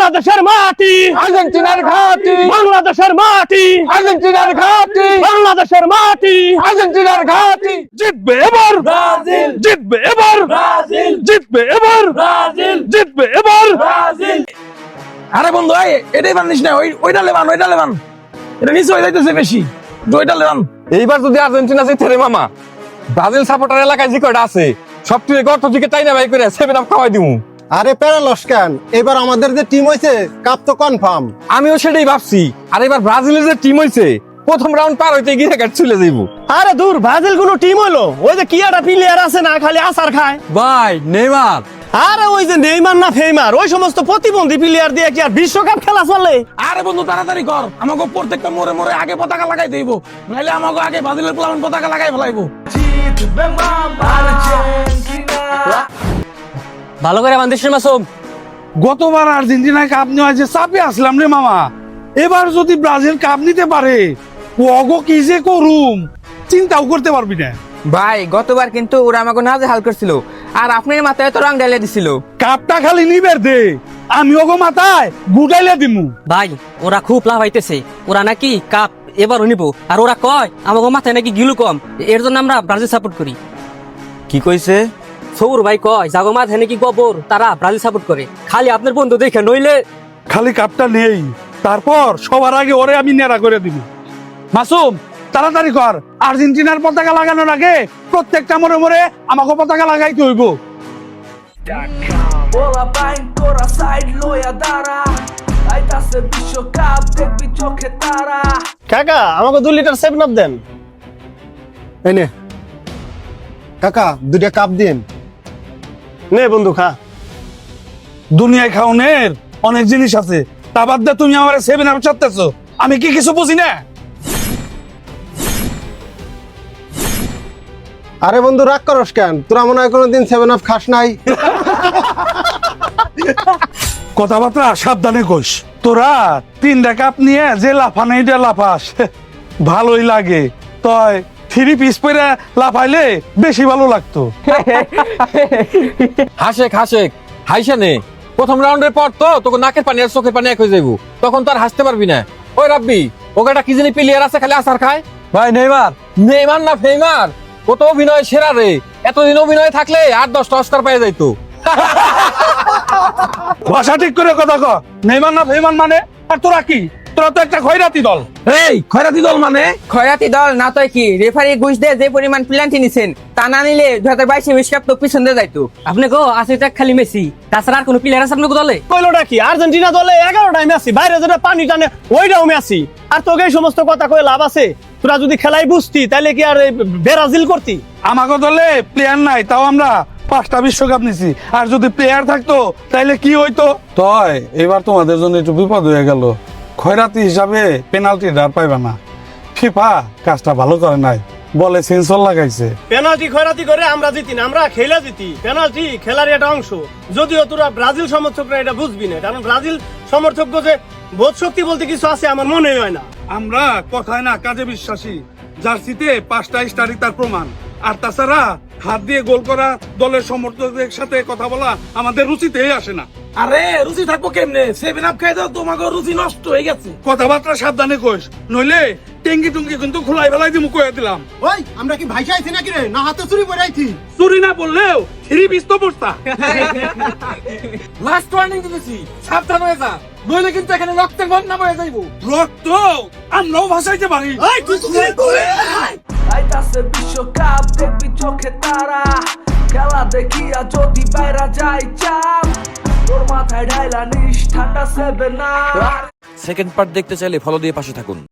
বাংলাদেশের মাটি আর্জেন্টিনার ঘাঁটি, বাংলাদেশের মাটি আর্জেন্টিনার ঘাঁটি, বাংলাদেশের মাটি আর্জেন্টিনার ঘাঁটি। জিতবে এবার ব্রাজিল, জিতবে এবার ব্রাজিল, জিতবে এবার ব্রাজিল, জিতবে এবার ব্রাজিল। আরে বন্ধু এটাই বানিস না, ওইটা লেবান, ওইটা লেবান। এটা নিচে হয়ে যাইতেছে বেশি, ওইটা লেবান। এইবার যদি আর্জেন্টিনা জিতে রে মামা, ব্রাজিল সাপোর্টার এলাকায় যে কয়টা আছে সব তুই গর্ত থেকে টাইনা বাই করে 7 আপ খাওয়াই দিমু। আরে প্যারালস কেন, এবার আমাদের যে টিম হয়েছে কাপ তো কনফার্ম। আমিও সেটাই ভাবছি। আর এবার ব্রাজিলের যে টিম হইছে প্রথম রাউন্ড পার হইতে গিয়ে কাট চলে যাইবো। আরে দূর, ব্রাজিল কোনো টিম হইলো? ওই যে কি একটা প্লেয়ার আছে না, খালি আসার খায়। ভাই নেইমার, আরে ওই যে নেইমার না ফেইমার, ওই সমস্ত প্রতিবন্ধী প্লেয়ার দিয়ে কি আর বিশ্বকাপ খেলা চলে? আরে বন্ধু তাড়াতাড়ি কর, আমাকে প্রত্যেকটা মোড়ে মোড়ে আগে পতাকা লাগাই দেব, নাইলে আমাকে আগে ব্রাজিলের প্লাবন পতাকা লাগাই ফেলাইবো। ভালো করে বান্ধিস মাসুম। গতবার আর্জেন্টিনায় কাপ নেওয়া যে চাপে আসলাম রে মামা, এবার যদি ব্রাজিল কাপ নিতে পারে ওগো কি যে করুম চিন্তাও করতে পারবি না। ভাই গতবার কিন্তু ওরা আমাকে নাজে হাল করছিল, আর আপনার মাথায় তো রং ঢালিয়ে দিছিল। কাপটা খালি নিবের দে, আমি ওগো মাথায় গুটাইলে দিমু। ভাই ওরা খুব লাভ হইতেছে, ওরা নাকি কাপ এবারও নিব, আর ওরা কয় আমাকে মাথায় নাকি গিলু কম, এর জন্য আমরা ব্রাজিল সাপোর্ট করি। কি কইছে? সৌর ভাই কয় জাগো মাথায় নাকি গোবর, তারা ব্রাজিল সাপোর্ট করে। খালি আপনার বন্ধু দেখে, নইলে খালি কাপটা নেই, তারপর সবার আগে ওরে আমি নেড়া করে দিব। মাসুম তাড়াতাড়ি কর, আর্জেন্টিনার পতাকা লাগানোর আগে প্রত্যেকটা মোড়ে মোড়ে আমাকে পতাকা লাগাইতে হইব। Bola bem, তোরা সাইড লইয়া দাঁড়া, আইতাছে বিশ্বকাপ দেখবি চোখে তারা। কাকা আমাকে 2 লিটার 7 আপ দেন। এই নে কাকা, 2টা কাপ দিন। নে বন্ধু খা। দুনিয়ায় খাওনের অনেক জিনিস আছে, তা বাদ দিয়ে তুমি আমার 7 আপ চাচ্তেছো, আমি কি কিছু বুঝি না? আরে বন্ধু রাগ করস কেন, তোরা মনে হয় কোনোদিন 7 আপ খাস নাই। কথাবার্তা সাবধানে কইস। তোরা 3টা কাপ নিয়ে যে লাফানাইটা লাফাস ভালোই লাগে, তয় 3 পিস পরে লাফাইলে বেশি ভালো লাগতো। হাসেক হাসেক হাইসা নে। প্রথম রাউন্ডের পর তো তোকে নাকের পানি আর চোখের পানি এক হয়ে যাইবো, তখন তো আর হাসতে পারবি না। ওই রাব্বি, ওটা কি জানি প্লেয়ার আছে খালি আসার খায়। ভাই নেইমার, নেইমার না ফেইমার, ও তো অভিনয় সেরা রে। এতদিন অভিনয় থাকলে 8-10টা অস্কার পেয়ে যাইতো। ভাষা ঠিক করে কথা ক। নেইমার না ফেইমার মানে? আর তোরা কি? তোরা তো একটা খয়রাতি দল। এই খয়রাতি দল মানে? খয়রাতি দল না তো কি, রেফারি ঘুষ দিয়ে যে পরিমাণ প্ল্যান্টি নিছেন তা না নিলে 2022 বিশ্বকাপ তো পিছন দিয়ে যাইতো। আপনি গো আছে খালি মেসি, তাছাড়া আর কোনো প্লেয়ার আছে আপনাকে দলে? কইলোটা কি, আর্জেন্টিনা দলে 11টাই মেসি, বাইরে যেটা পানি টানে ওইটাও মেসি। আর তোকে এই সমস্ত কথা কয়ে লাভ আছে? তোরা যদি খেলাই বুঝতি তাহলে কি আর ব্রাজিল করতি? আমাকে দলে প্লেয়ার নাই, তাও আমরা 5টা বিশ্বকাপ নিছি। আর যদি প্লেয়ার থাকতো তাইলে কি হইতো? তয় এবার তোমাদের জন্য একটু বিপদ হয়ে গেল। খয়রাতি হিসাবে পেনাল্টি আর পাইবা না। ফিফা কাজটা ভালো করে নাই, বলে সেন্সর লাগাইছে। পেনাল্টি খয়রাতি করে আমরা জিতি না, আমরা খেলা জিতি। পেনাল্টি খেলার একটা অংশ, যদিও তোরা ব্রাজিল সমর্থকরা এটা বুঝবি না, কারণ ব্রাজিল সমর্থক যে বোধ শক্তি বলতে কিছু আছে আমার মনে হয় না। আমরা কথায় না কাজে বিশ্বাসী। জার্সিতে 5টা স্টারই তার প্রমাণ। আর তাছাড়া হাত দিয়ে গোল করা দলের সমর্থকদের সাথে কথা বলা আমাদের রুচিতেই আসে না। আরে রুচি থাকবো কেমনে? 7 আপ খাই দাও, তোমাকে রুচি নষ্ট হয়ে গেছে। কথাবার্তা সাবধানে কইস, নইলে টেঙ্গি টুঙ্গি কিন্তু খোলাই ফেলাই দিমু কইয়া দিলাম। ওই আমরা কি ভাইসা আইছি নাকি রে, না হাতে চুরি পরে আইছি? চুরি না বললেও 3 পিস তো পড়তা। লাস্ট ওয়ার্নিং দিতেছি, সাবধান হয়ে যা, নইলে কিন্তু এখানে রক্তের বন্যা বয়ে যাইবো। রক্ত আমরাও ভাসাইতে পারি। আইতাছে বিশ্বকাপ দেখবি চোখে তারা, খেলা দেখিয়া যদি বাইরা যাই চাপ, তোর মাথায় ঢাইলা নিস ঠান্ডা 7 আপ। সেকেন্ড পার্ট দেখতে চাইলে ফলো দিয়ে পাশে থাকুন।